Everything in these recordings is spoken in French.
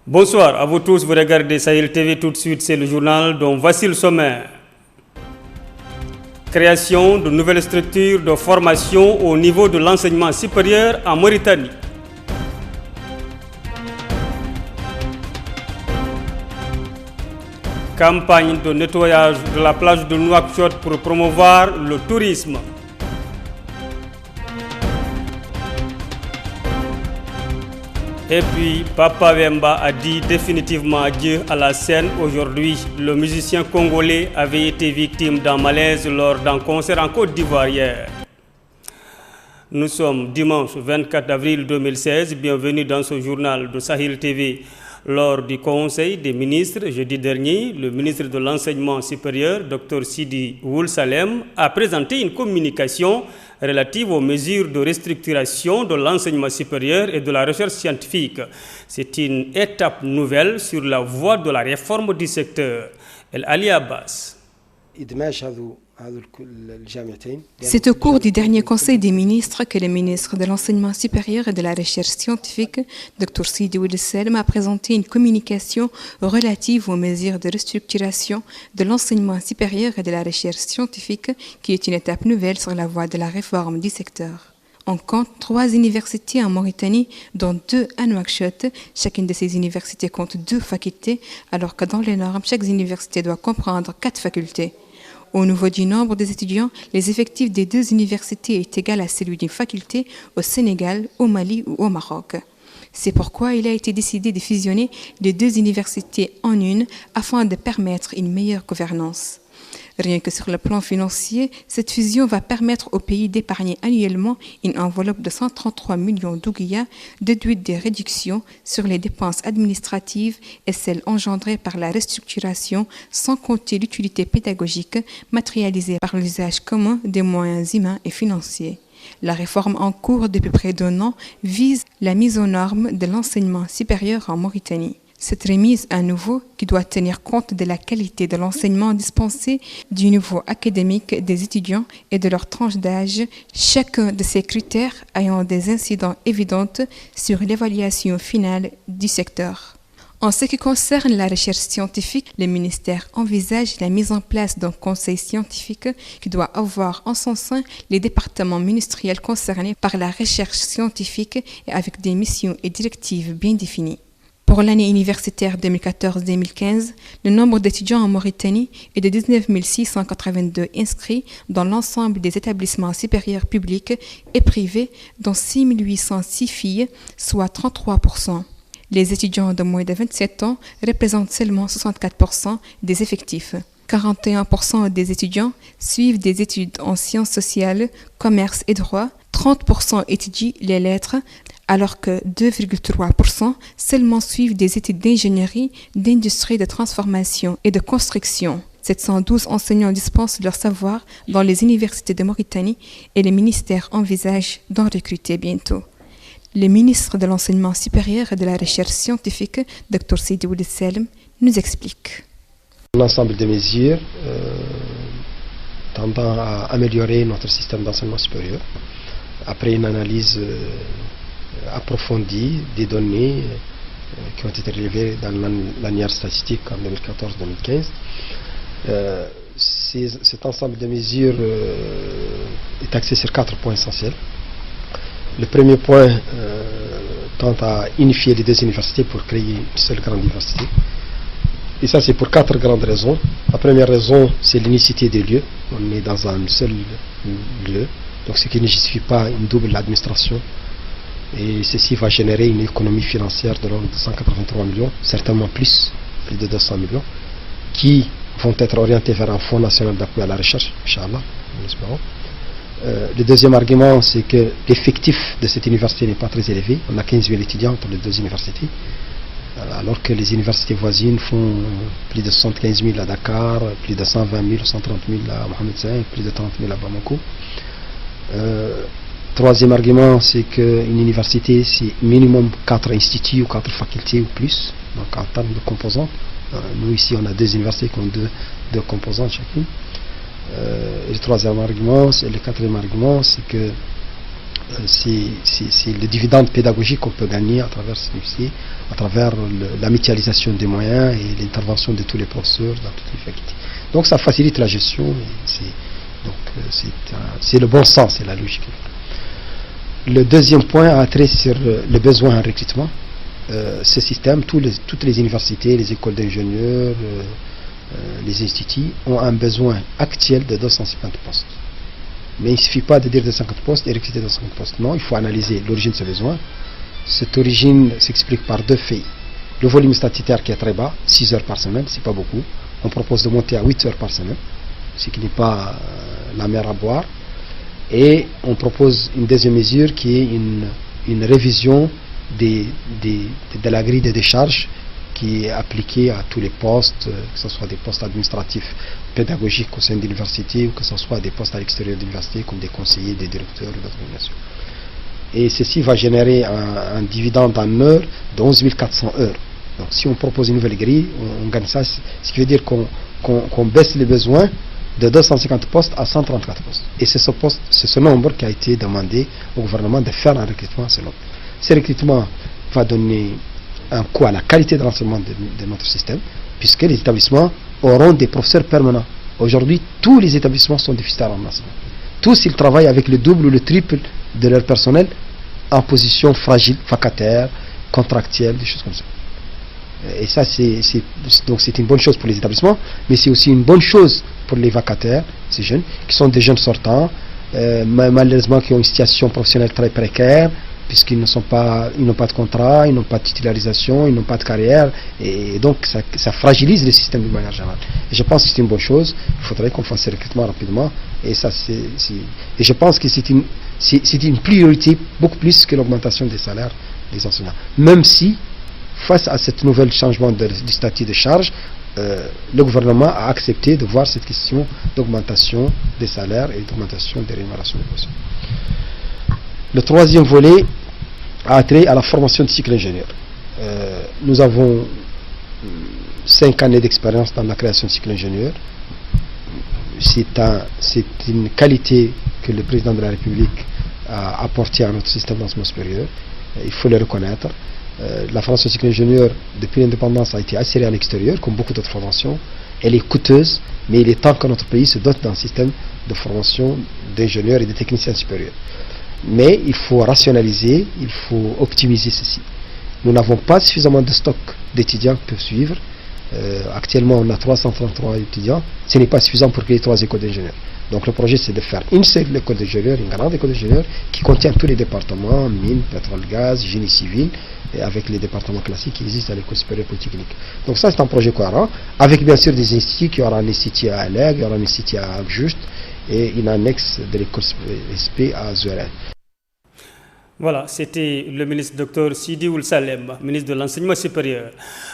Bonsoir à vous tous, vous regardez Sahel TV tout de suite, c'est le journal dont voici le sommaire. Création de nouvelles structures de formation au niveau de l'enseignement supérieur en Mauritanie. Campagne de nettoyage de la plage de Nouakchott pour promouvoir le tourisme. Et puis, Papa Wemba a dit définitivement adieu à la scène aujourd'hui. Le musicien congolais avait été victime d'un malaise lors d'un concert en Côte d'Ivoire hier. Nous sommes dimanche 24 avril 2016. Bienvenue dans ce journal de Sahel TV. Lors du Conseil des ministres jeudi dernier, le ministre de l'Enseignement supérieur, Dr Sidi Ould Salem, a présenté une communication relative aux mesures de restructuration de l'enseignement supérieur et de la recherche scientifique. C'est une étape nouvelle sur la voie de la réforme du secteur. El Ali Abbas. C'est au cours du dernier Conseil des ministres que le ministre de l'Enseignement supérieur et de la Recherche scientifique, Dr Sidi Ould Salem, a présenté une communication relative aux mesures de restructuration de l'enseignement supérieur et de la recherche scientifique, qui est une étape nouvelle sur la voie de la réforme du secteur. On compte 3 universités en Mauritanie, dont 2 à Nouakchott. Chacune de ces universités compte 2 facultés, alors que dans les normes, chaque université doit comprendre 4 facultés. Au niveau du nombre des étudiants, les effectifs des 2 universités est égal à celui d'une faculté au Sénégal, au Mali ou au Maroc. C'est pourquoi il a été décidé de fusionner les 2 universités en une afin de permettre une meilleure gouvernance. Rien que sur le plan financier, cette fusion va permettre au pays d'épargner annuellement une enveloppe de 133 millions d'ouguiyas, déduite des réductions sur les dépenses administratives et celles engendrées par la restructuration, sans compter l'utilité pédagogique matérialisée par l'usage commun des moyens humains et financiers. La réforme en cours depuis près d'1 an vise la mise aux normes de l'enseignement supérieur en Mauritanie. Cette remise à nouveau, qui doit tenir compte de la qualité de l'enseignement dispensé, du niveau académique des étudiants et de leur tranche d'âge, chacun de ces critères ayant des incidents évidents sur l'évaluation finale du secteur. En ce qui concerne la recherche scientifique, le ministère envisage la mise en place d'un conseil scientifique qui doit avoir en son sein les départements ministériels concernés par la recherche scientifique et avec des missions et directives bien définies. Pour l'année universitaire 2014-2015, le nombre d'étudiants en Mauritanie est de 19 682 inscrits dans l'ensemble des établissements supérieurs publics et privés, dont 6 806 filles, soit 33%. Les étudiants de moins de 27 ans représentent seulement 64% des effectifs. 41% des étudiants suivent des études en sciences sociales, commerce et droit. 30% étudient les lettres, alors que 2,3% seulement suivent des études d'ingénierie, d'industrie de transformation et de construction. 712 enseignants dispensent leur savoir dans les universités de Mauritanie et le ministère envisage d'en recruter bientôt. Le ministre de l'Enseignement supérieur et de la Recherche scientifique, Dr Sidi Ould Salem, nous explique. L'ensemble des mesures tendant à améliorer notre système d'enseignement supérieur, après une analyse approfondie des données qui ont été relevées dans l'annuaire statistique en 2014-2015. Cet ensemble de mesures est axé sur 4 points essentiels. Le premier point tend à unifier les 2 universités pour créer une seule grande université. Et ça, c'est pour 4 grandes raisons. La première raison, c'est l'unicité des lieux. On est dans un seul lieu, donc ce qui ne justifie pas une double administration. Et ceci va générer une économie financière de l'ordre de 183 millions, certainement plus de 200 millions, qui vont être orientés vers un fonds national d'appui à la recherche, Inch'Allah, nous l'espérons. Le deuxième argument, c'est que l'effectif de cette université n'est pas très élevé. On a 15 000 étudiants entre les 2 universités, alors que les universités voisines font plus de 75 000 à Dakar, plus de 120 000, 130 000 à Mohamed Saïd, plus de 30 000 à Bamako. Troisième argument, c'est qu'une université, c'est minimum 4 instituts ou 4 facultés ou plus, donc en termes de composants. Nous ici, on a 2 universités qui ont 2 composantes chacune. Et le quatrième argument, c'est que c'est le dividende pédagogique qu'on peut gagner à travers ce lycée, à travers la mutualisation des moyens et l'intervention de tous les professeurs dans toutes les facultés. Donc ça facilite la gestion, c'est le bon sens, c'est la logique. Le deuxième point a trait sur le besoin en recrutement. Ce système, toutes les universités, les écoles d'ingénieurs, les instituts ont un besoin actuel de 250 postes. Mais il ne suffit pas de dire 250 postes et recruter 250 postes. Non, il faut analyser l'origine de ce besoin. Cette origine s'explique par deux faits. Le volume statutaire qui est très bas, 6 heures par semaine, c'est pas beaucoup. On propose de monter à 8 heures par semaine, ce qui n'est pas la mer à boire. Et on propose une deuxième mesure qui est une révision de la grille de décharge qui est appliquée à tous les postes, que ce soit des postes administratifs pédagogiques au sein de l'université ou que ce soit des postes à l'extérieur de l'université comme des conseillers, des directeurs ou d'autres organisations. Et ceci va générer un dividende en heures de 11 400 heures. Donc si on propose une nouvelle grille, on gagne ça, ce qui veut dire qu'on baisse les besoins de 250 postes à 134 postes. Et c'est ce nombre qui a été demandé au gouvernement de faire un recrutement à ce nombre. Ce recrutement va donner un coût à la qualité de l'enseignement de notre système, puisque les établissements auront des professeurs permanents. Aujourd'hui, tous les établissements sont déficitaires en enseignement. Tous, ils travaillent avec le double ou le triple de leur personnel en position fragile, vacataire, contractuelle, des choses comme ça. Et ça, donc c'est une bonne chose pour les établissements, mais c'est aussi une bonne chose pour les vacataires, ces jeunes, qui sont des jeunes sortants, malheureusement qui ont une situation professionnelle très précaire, puisqu'ils n'ont pas de contrat, ils n'ont pas de titularisation, ils n'ont pas de carrière, et donc ça fragilise le système de manière générale. Et je pense que c'est une bonne chose, il faudrait qu'on fasse ce recrutement rapidement, et je pense que c'est une priorité beaucoup plus que l'augmentation des salaires des enseignants. Même si, face à ce nouvel changement du statut de charge, le gouvernement a accepté de voir cette question d'augmentation des salaires et d'augmentation des rémunérations des professeurs. Le troisième volet a trait à la formation de cycle ingénieur. Nous avons 5 années d'expérience dans la création de cycle ingénieur. C'est une qualité que le président de la République a apportée à notre système d'enseignement supérieur. Il faut le reconnaître. La formation de cycle ingénieur, depuis l'indépendance, a été assurée à l'extérieur, comme beaucoup d'autres formations. Elle est coûteuse, mais il est temps que notre pays se dote d'un système de formation d'ingénieurs et de techniciens supérieurs. Mais il faut rationaliser, il faut optimiser ceci. Nous n'avons pas suffisamment de stock d'étudiants qui peuvent suivre. Actuellement, on a 333 étudiants. Ce n'est pas suffisant pour créer 3 écoles d'ingénieurs. Donc le projet, c'est de faire une seule école d'ingénieurs, une grande école d'ingénieurs, qui contient tous les départements, mines, pétrole, gaz, génie civil, et avec les départements classiques qui existent à l'école supérieure polytechnique. Donc ça, c'est un projet cohérent, avec bien sûr des instituts, qui aura un institut à Alleg, il y aura un institut à Agjust, et une annexe de l'école SP à Zouéré. Voilà, c'était le ministre Dr Sidi Ould Salem, ministre de l'Enseignement supérieur.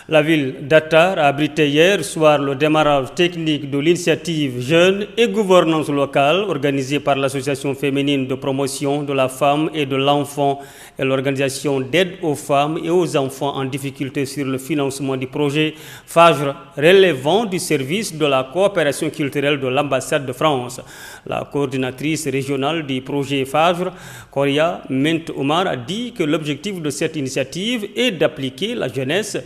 La ville d'Attar a abrité hier soir le démarrage technique de l'initiative Jeunes et Gouvernance locale organisée par l'Association féminine de promotion de la femme et de l'enfant et l'organisation d'aide aux femmes et aux enfants en difficulté sur le financement du projet FAJR relevant du service de la coopération culturelle de l'ambassade de France. La coordinatrice régionale du projet FAJR, Koria Ment Omar, a dit que l'objectif de cette initiative est d'impliquer la jeunesse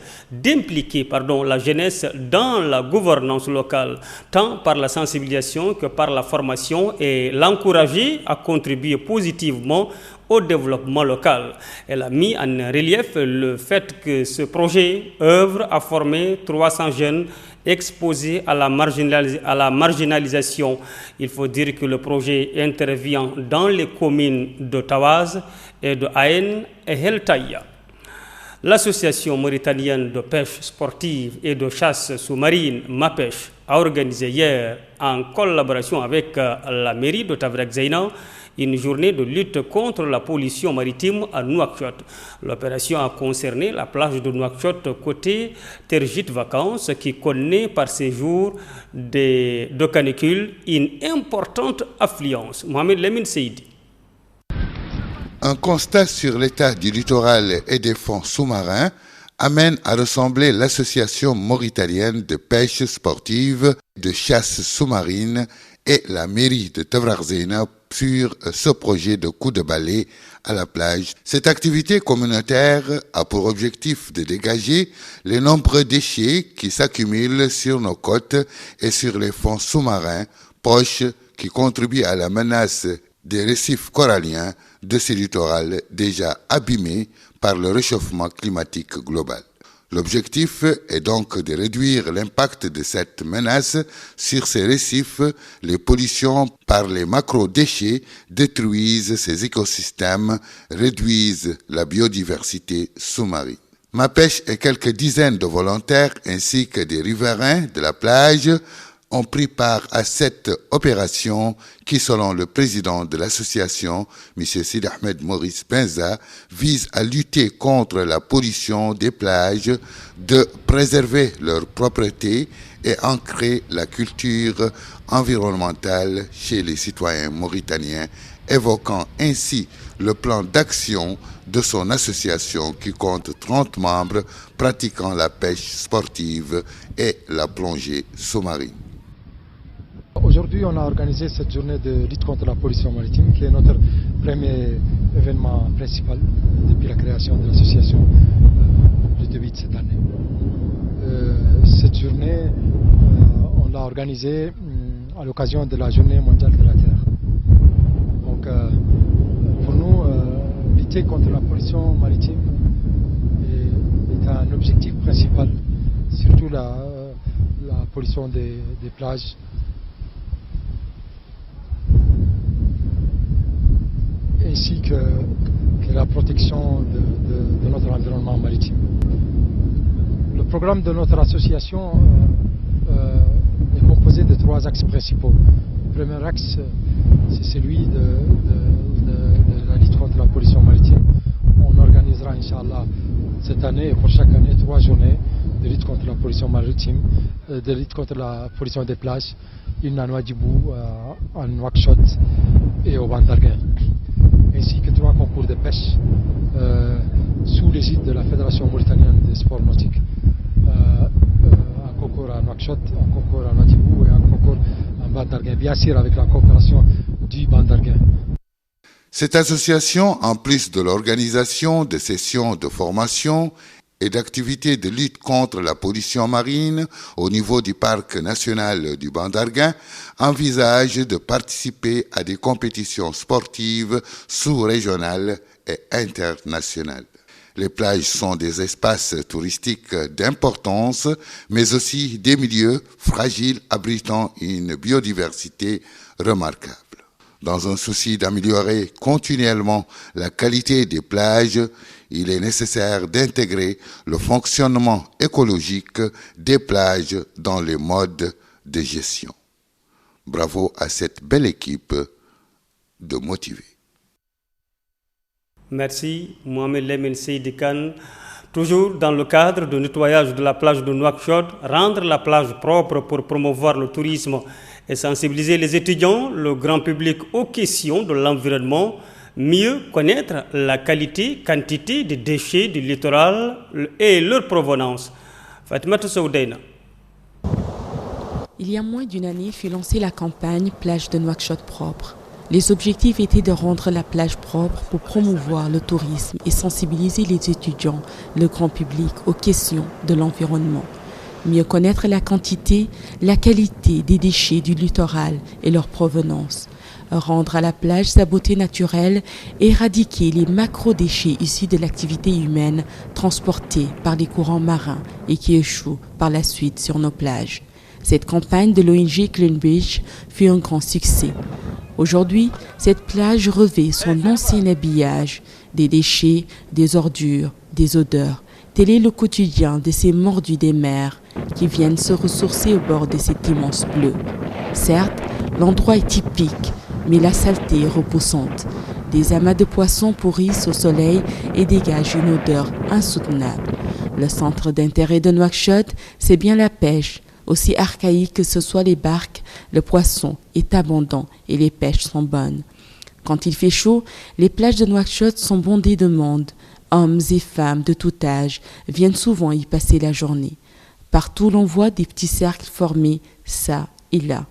dans la gouvernance locale, tant par la sensibilisation que par la formation, et l'encourager à contribuer positivement au développement local. Elle a mis en relief le fait que ce projet œuvre à former 300 jeunes exposés à la marginalisation. Il faut dire que le projet intervient dans les communes de Tawaz et de Aïn et Heltaïa. L'association mauritanienne de pêche sportive et de chasse sous-marine MAPECH a organisé hier, en collaboration avec la mairie de Tavreq Zeina, une journée de lutte contre la pollution maritime à Nouakchott. L'opération a concerné la plage de Nouakchott côté Tergit Vacances, qui connaît par ces jours de canicule une importante affluence. Mohamed Lemine Seidi. Un constat sur l'état du littoral et des fonds sous-marins amène à ressembler l'association mauritanienne de pêche sportive, de chasse sous-marine et la mairie de Tavreq Zeina sur ce projet de coup de balai à la plage. Cette activité communautaire a pour objectif de dégager les nombreux déchets qui s'accumulent sur nos côtes et sur les fonds sous-marins proches qui contribuent à la menace des récifs coralliens de ces littorales déjà abîmés par le réchauffement climatique global. L'objectif est donc de réduire l'impact de cette menace sur ces récifs. Les pollutions par les macro-déchets détruisent ces écosystèmes, réduisent la biodiversité sous-marine. Ma pêche et quelques dizaines de volontaires ainsi que des riverains de la plage ont pris part à cette opération qui, selon le président de l'association, M. Sidi Ahmed Maurice Benza, vise à lutter contre la pollution des plages, de préserver leur propreté et ancrer la culture environnementale chez les citoyens mauritaniens, évoquant ainsi le plan d'action de son association qui compte 30 membres pratiquant la pêche sportive et la plongée sous-marine. Aujourd'hui, on a organisé cette journée de lutte contre la pollution maritime, qui est notre premier événement principal depuis la création de l'association le début de cette année. Cette journée, on l'a organisée à l'occasion de la Journée mondiale de la Terre. Donc, pour nous, lutter contre la pollution maritime est un objectif principal, surtout la pollution des plages. Ainsi que la protection de notre environnement maritime. Le programme de notre association est composé de 3 axes principaux. Le premier axe, c'est celui de la lutte contre la pollution maritime. On organisera, Inch'Allah, cette année et pour chaque année 3 journées de lutte contre la pollution maritime, de lutte contre la pollution des plages, une à Nouadhibou, à Nouakchott et au Bandarguin, ainsi que 3 concours de pêche sous l'égide de la Fédération mauritanienne des sports nautiques. Un concours à Nouakchott, un concours à Nouadhibou et un concours à Bandarguin, bien sûr avec la coopération du Bandarguin. Cette association, en plus de l'organisation de sessions de formation et d'activités de lutte contre la pollution marine au niveau du parc national du Bandarguin, envisage de participer à des compétitions sportives sous-régionales et internationales. Les plages sont des espaces touristiques d'importance, mais aussi des milieux fragiles abritant une biodiversité remarquable. Dans un souci d'améliorer continuellement la qualité des plages, il est nécessaire d'intégrer le fonctionnement écologique des plages dans les modes de gestion. Bravo à cette belle équipe de motivés. Merci, Mohamed Lemine Seydi Kane. Toujours dans le cadre du nettoyage de la plage de Nouakchott, rendre la plage propre pour promouvoir le tourisme et sensibiliser les étudiants, le grand public aux questions de l'environnement, mieux connaître la qualité, quantité des déchets du littoral et leur provenance. Fatima Soudaina. Il y a moins d'une année fut lancée la campagne Plage de Nouakchott propre. Les objectifs étaient de rendre la plage propre pour promouvoir le tourisme et sensibiliser les étudiants, le grand public aux questions de l'environnement. Mieux connaître la quantité, la qualité des déchets du littoral et leur provenance. Rendre à la plage sa beauté naturelle et éradiquer les macro-déchets issus de l'activité humaine transportés par les courants marins et qui échouent par la suite sur nos plages. Cette campagne de l'ONG Clean Beach fut un grand succès. Aujourd'hui, cette plage revêt son ancien habillage, des déchets, des ordures, des odeurs. Tel est le quotidien de ces mordus des mers qui viennent se ressourcer au bord de cet immense bleu. Certes, l'endroit est typique, mais la saleté est repoussante. Des amas de poissons pourrissent au soleil et dégagent une odeur insoutenable. Le centre d'intérêt de Nouakchott, c'est bien la pêche. Aussi archaïque que ce soit les barques, le poisson est abondant et les pêches sont bonnes. Quand il fait chaud, les plages de Nouakchott sont bondées de monde. Hommes et femmes de tout âge viennent souvent y passer la journée. Partout l'on voit des petits cercles formés, ça et là.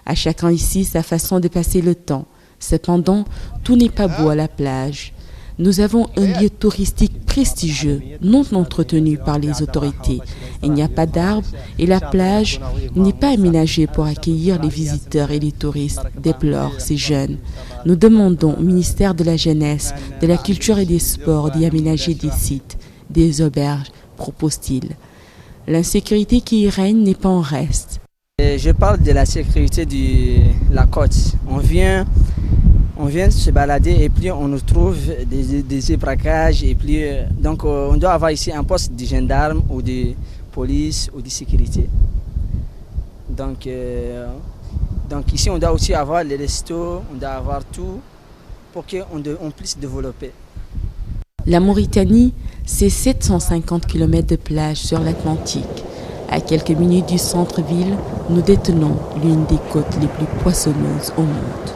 À chacun ici sa façon de passer le temps. Cependant, tout n'est pas beau à la plage. Nous avons un lieu touristique prestigieux, non entretenu par les autorités. Il n'y a pas d'arbres et la plage n'est pas aménagée pour accueillir les visiteurs et les touristes, déplorent ces jeunes. Nous demandons au ministère de la Jeunesse, de la Culture et des Sports d'y aménager des sites, des auberges, propose-t-il. L'insécurité qui y règne n'est pas en reste. Je parle de la sécurité de la côte. On vient se balader et puis on nous trouve des braquages et puis donc on doit avoir ici un poste de gendarme ou de police ou de sécurité. Donc ici on doit aussi avoir les restos, on doit avoir tout pour qu'on puisse développer. La Mauritanie, c'est 750 km de plage sur l'Atlantique. À quelques minutes du centre-ville, nous détenons l'une des côtes les plus poissonneuses au monde.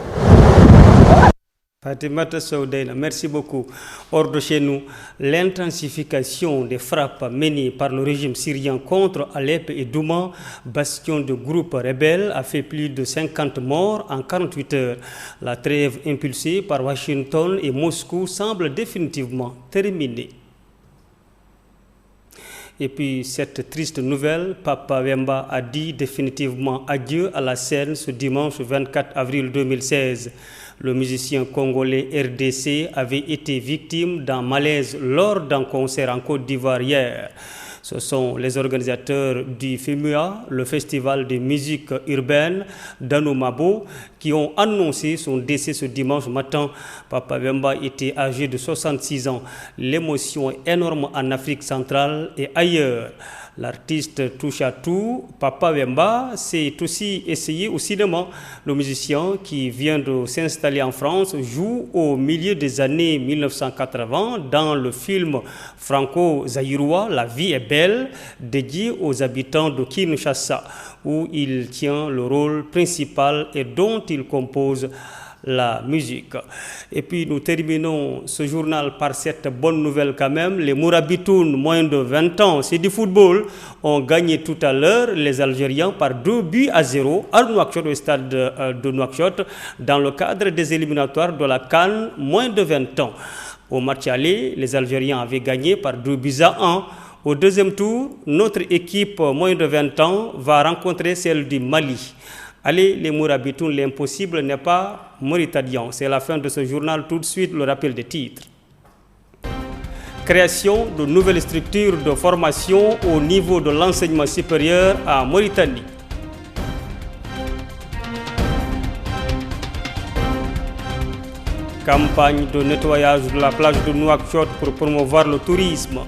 Fatimata Soudeyna, merci beaucoup. Hors de chez nous, l'intensification des frappes menées par le régime syrien contre Alep et Douma, bastion de groupes rebelles, a fait plus de 50 morts en 48 heures. La trêve impulsée par Washington et Moscou semble définitivement terminée. Et puis cette triste nouvelle, Papa Wemba a dit définitivement adieu à la scène ce dimanche 24 avril 2016. Le musicien congolais RDC avait été victime d'un malaise lors d'un concert en Côte d'Ivoire hier. Ce sont les organisateurs du FEMUA, le festival de musique urbaine d'Anoumabo, qui ont annoncé son décès ce dimanche matin. Papa Wemba était âgé de 66 ans. L'émotion est énorme en Afrique centrale et ailleurs. L'artiste touche à tout. Papa Wemba s'est aussi essayé au cinéma. Le musicien qui vient de s'installer en France joue au milieu des années 1980 dans le film franco-zaïrois La vie est belle, dédié aux habitants de Kinshasa, où il tient le rôle principal et dont il compose la musique. Et puis nous terminons ce journal par cette bonne nouvelle quand même. Les Mourabitoun, moins de 20 ans, c'est du football, ont gagné tout à l'heure les Algériens par 2-0 à Nouakchott, au stade de Nouakchott, dans le cadre des éliminatoires de la CAN, moins de 20 ans. Au match aller, les Algériens avaient gagné par 2-1. Au deuxième tour, notre équipe moins de 20 ans va rencontrer celle du Mali. Allez, les Mourabitoun, l'impossible n'est pas mauritanien. C'est la fin de ce journal. Tout de suite, le rappel des titres. Création de nouvelles structures de formation au niveau de l'enseignement supérieur en Mauritanie. Campagne de nettoyage de la plage de Nouakchott pour promouvoir le tourisme.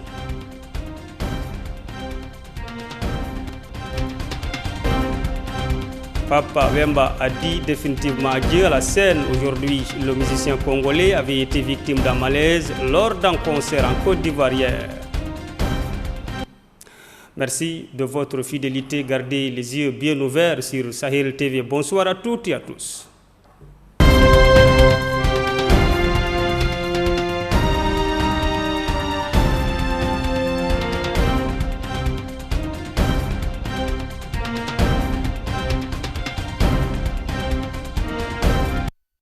Papa Wemba a dit définitivement adieu à la scène aujourd'hui. Le musicien congolais avait été victime d'un malaise lors d'un concert en Côte d'Ivoire hier. Merci de votre fidélité. Gardez les yeux bien ouverts sur Sahel TV. Bonsoir à toutes et à tous.